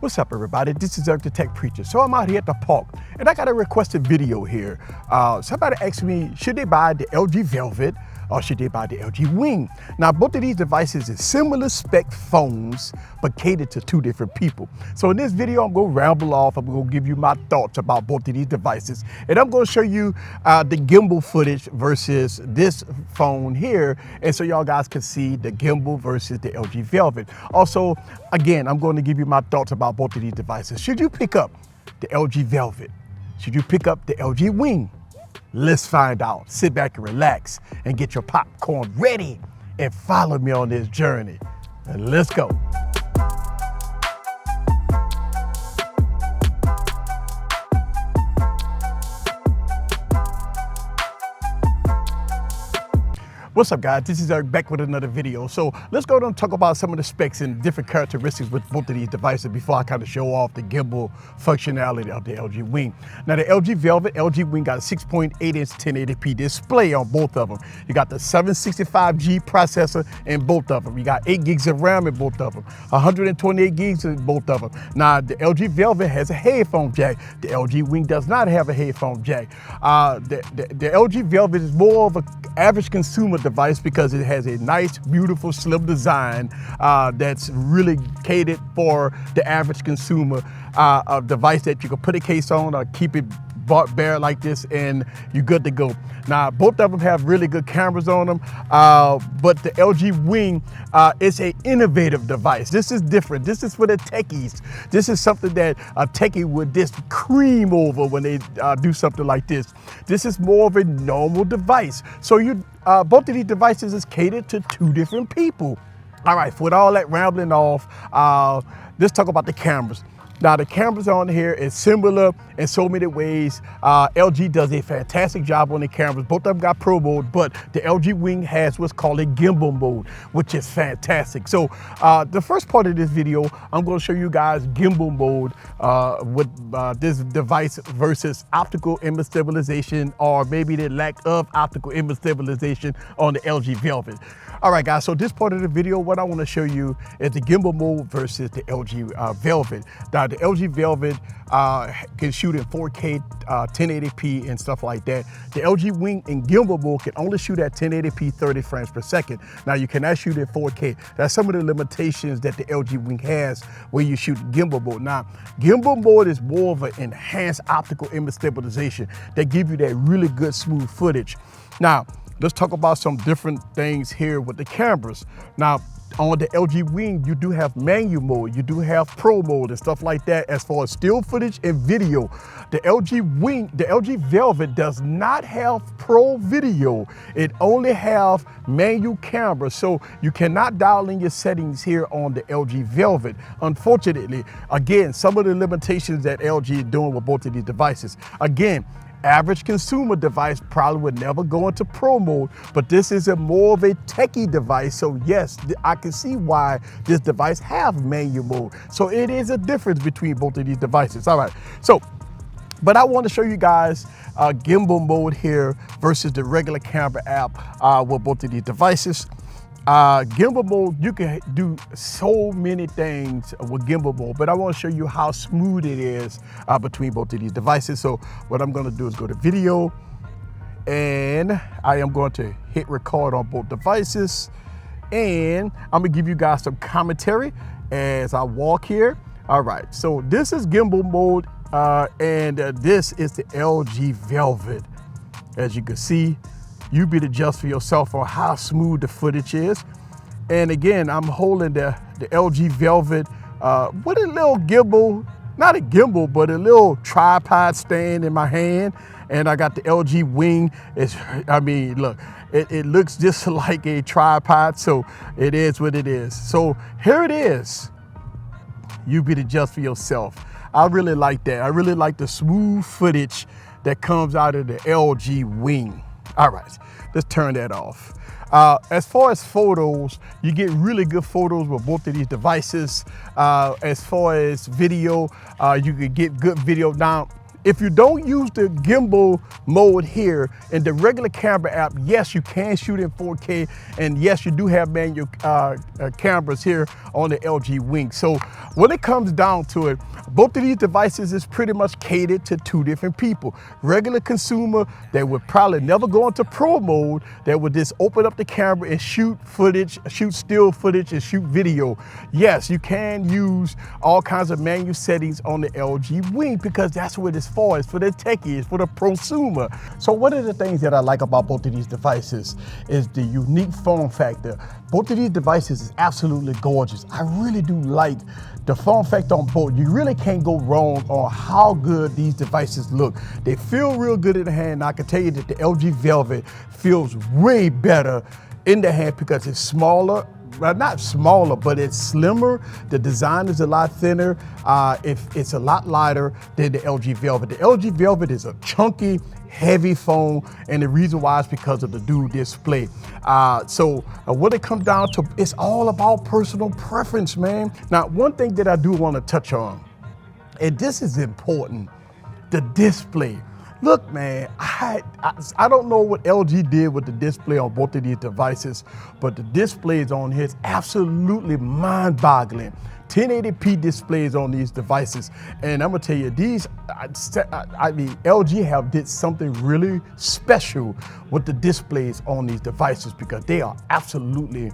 What's up, everybody? This is Eric the Tech Preacher. So I'm out here at the park and I got a requested video here. Somebody asked me, should they buy the LG Velvet or should they buy the LG Wing? Now, both of these devices are similar spec phones, but catered to two different people. So in this video, I'm gonna ramble off. I'm gonna give you my thoughts about both of these devices. And I'm gonna show you the gimbal footage versus this phone here. And so y'all guys can see the gimbal versus the LG Velvet. Also, again, I'm going to give you my thoughts about both of these devices. Should you pick up the LG Velvet? Should you pick up the LG Wing? Let's find out. Sit back and relax and get your popcorn ready and follow me on this journey. And let's go. What's up, guys? This is Eric back with another video. So let's go and talk about some of the specs and different characteristics with both of these devices before I kind of show off the gimbal functionality of the LG Wing. Now, the LG Velvet, LG Wing got a 6.8-inch 1080p display on both of them. You got the 765G processor in both of them. You got 8 gigs of RAM in both of them, 128 gigs in both of them. Now, the LG Velvet has a headphone jack. The LG Wing does not have a headphone jack. The LG Velvet is more of an average consumer device because it has a nice, beautiful, slim design that's really catered for the average consumer, a device that you can put a case on or keep it bare like this and you're good to go. Now, both of them have really good cameras on them, but the LG Wing is an innovative device. This is different. This is for the techies. This is something that a techie would just cream over when they do something like this. This is more of a normal device. So both of these devices is catered to two different people. All right, with all that rambling off, let's talk about the cameras. Now, the cameras on here is similar in so many ways. LG does a fantastic job on the cameras. Both of them got Pro Mode, but the LG Wing has what's called a Gimbal Mode, which is fantastic. So the first part of this video, I'm going to show you guys Gimbal Mode with this device versus optical image stabilization, or maybe the lack of optical image stabilization on the LG Velvet. All right, guys, so this part of the video, what I want to show you is the Gimbal Mode versus the LG Velvet. Now, the LG Velvet can shoot in 4K, 1080p and stuff like that. The LG Wing in Gimbal Mode can only shoot at 1080p, 30 frames per second. Now, you cannot shoot at 4K. That's some of the limitations that the LG Wing has when you shoot Gimbal Mode. Now, Gimbal Mode is more of an enhanced optical image stabilization that give you that really good smooth footage. Now, let's talk about some different things here with the cameras. Now, on the LG Wing, you do have manual mode, you do have Pro Mode and stuff like that as far as still footage and video. The LG Wing, the LG Velvet does not have Pro Video. It only have manual camera, so you cannot dial in your settings here on the LG Velvet. Unfortunately, again, some of the limitations that LG is doing with both of these devices. Again, average consumer device probably would never go into Pro Mode, but this is more of a techie device. So yes, I can see why this device have manual mode. So it is a difference between both of these devices. All right, but I want to show you guys Gimbal Mode here versus the regular camera app with both of these devices. Gimbal Mode, you can do so many things with Gimbal Mode, but I want to show you how smooth it is between both of these devices. So what I'm going to do is go to video, and I am going to hit record on both devices, and I'm going to give you guys some commentary as I walk here. All right, so this is Gimbal Mode, and this is the LG Velvet. As you can see, you be the judge for yourself on how smooth the footage is. And again, I'm holding the LG Velvet with a little gimbal, not a gimbal, but a little tripod stand in my hand. And I got the LG Wing. Look, it looks just like a tripod, so it is what it is. So here it is. You be the judge for yourself. I really like that. I really like the smooth footage that comes out of the LG Wing. All right, let's turn that off. As far as photos, you get really good photos with both of these devices. As far as video, you can get good video. Now, If you don't use the gimbal mode here in the regular camera app, yes, you can shoot in 4K, and yes, you do have manual cameras here on the LG Wing. So when it comes down to it, both of these devices is pretty much catered to two different people. Regular consumer that would probably never go into pro mode, that would just open up the camera and shoot footage, shoot still footage and shoot video. Yes, you can use all kinds of manual settings on the LG Wing because that's what it's for. It's for the techie, it's for the prosumer. So one of the things that I like about both of these devices is the unique form factor. Both of these devices is absolutely gorgeous. I really do like the form factor on both. You really can't go wrong on how good these devices look. They feel real good in the hand. I can tell you that the LG Velvet feels way better in the hand because it's smaller. Well, not smaller, but it's slimmer. The design is a lot thinner. It's a lot lighter than the LG Velvet. The LG Velvet is a chunky, heavy phone, and the reason why is because of the dual display. So when it comes down to, it's all about personal preference, man. Now, one thing that I do want to touch on, and this is important, the display. Look, man, I don't know what LG did with the display on both of these devices, but the displays on here is absolutely mind-boggling. 1080p displays on these devices, and I'm gonna tell you, these, LG have did something really special with the displays on these devices because they are absolutely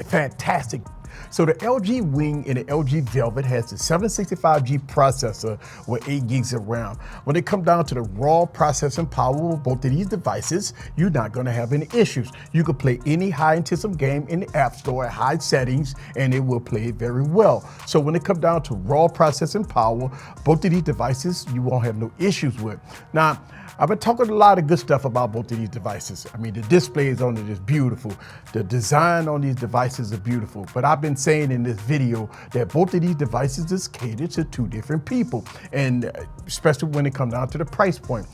fantastic. So the LG Wing and the LG Velvet has the 765G processor with 8 gigs of RAM. When it comes down to the raw processing power of both of these devices, you're not gonna have any issues. You can play any high-intensive game in the App Store at high settings and it will play it very well. So when it comes down to raw processing power, both of these devices, you won't have no issues with. Now, I've been talking a lot of good stuff about both of these devices. I mean, the displays on it is beautiful. The design on these devices is beautiful. But I've been saying in this video that both of these devices is catered to two different people, and especially when it comes down to the price point.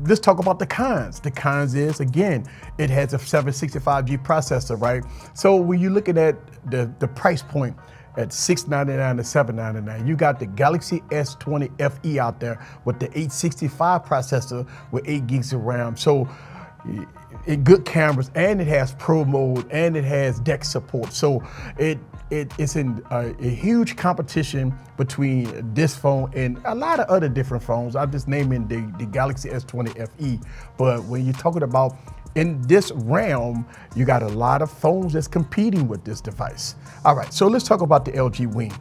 Let's talk about the cons. The cons is, again, it has a 765G processor, right? So when you're looking at the price point, at $699 to $799. You got the Galaxy S20 FE out there with the 865 processor with 8 gigs of RAM. So good cameras, and it has pro mode, and it has DeX support. So it's in a huge competition between this phone and a lot of other different phones. I'm just naming the Galaxy S20 FE. But when you're talking about in this realm, you got a lot of phones that's competing with this device. All right, so let's talk about the LG Wing.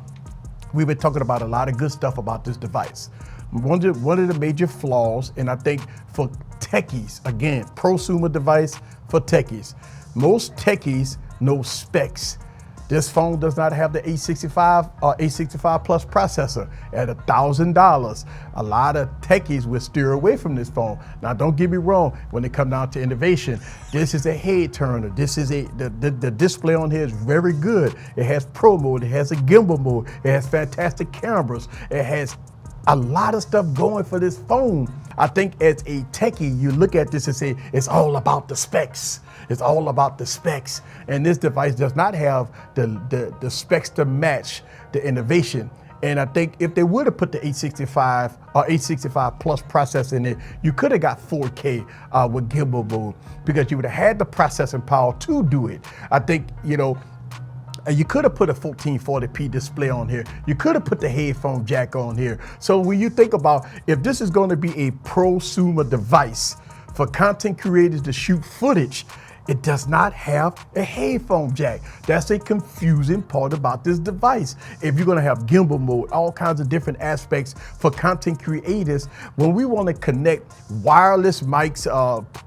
We've been talking about a lot of good stuff about this device. One of the major flaws, and I think for techies, again, prosumer device for techies. Most techies know specs. This phone does not have the 865 or 865 Plus processor at $1,000. A lot of techies will steer away from this phone. Now, don't get me wrong, when it comes down to innovation, this is a head turner. This is the display on here is very good. It has pro mode, it has a gimbal mode, it has fantastic cameras, it has a lot of stuff going for this phone. I think as a techie, you look at this and say, it's all about the specs. It's all about the specs. And this device does not have the specs to match the innovation. And I think if they would have put the 865 or 865 Plus processor in it, you could have got 4K with gimbal mode because you would have had the processing power to do it. I think, you know, you could have put a 1440p display on here. You could have put the headphone jack on here. So when you think about if this is going to be a prosumer device for content creators to shoot footage, it does not have a headphone jack. That's a confusing part about this device. If you're gonna have gimbal mode, all kinds of different aspects for content creators, when we wanna connect wireless mics,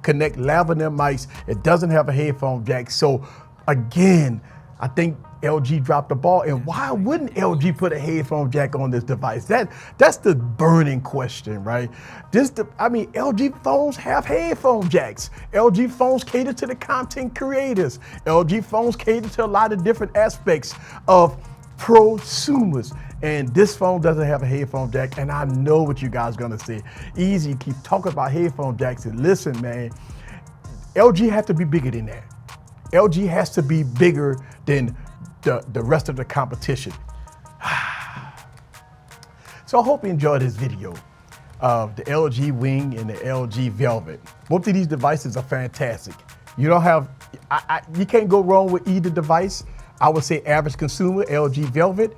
connect lavalier mics, it doesn't have a headphone jack. So again, I think LG dropped the ball, and why wouldn't LG put a headphone jack on this device? That's the burning question, right? LG phones have headphone jacks. LG phones cater to the content creators. LG phones cater to a lot of different aspects of prosumers. And this phone doesn't have a headphone jack, and I know what you guys are gonna say. Easy, keep talking about headphone jacks, and listen, man, LG has to be bigger than that. LG has to be bigger than the rest of the competition. So I hope you enjoyed this video. the LG Wing and the LG Velvet. Both of these devices are fantastic. You don't have, you can't go wrong with either device. I would say average consumer, LG Velvet,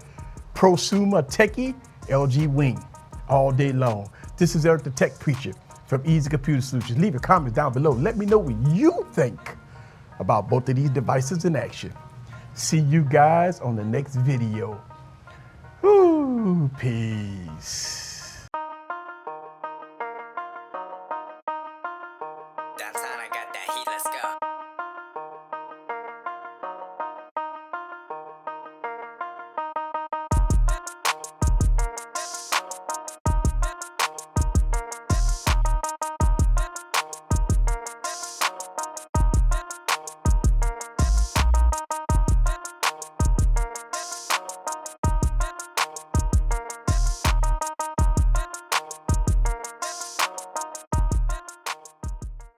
prosumer techie, LG Wing, all day long. This is Eric the Tech Preacher from Easy Computer Solutions. Leave your comments down below. Let me know what you think about both of these devices in action. See you guys on the next video. Ooh, peace.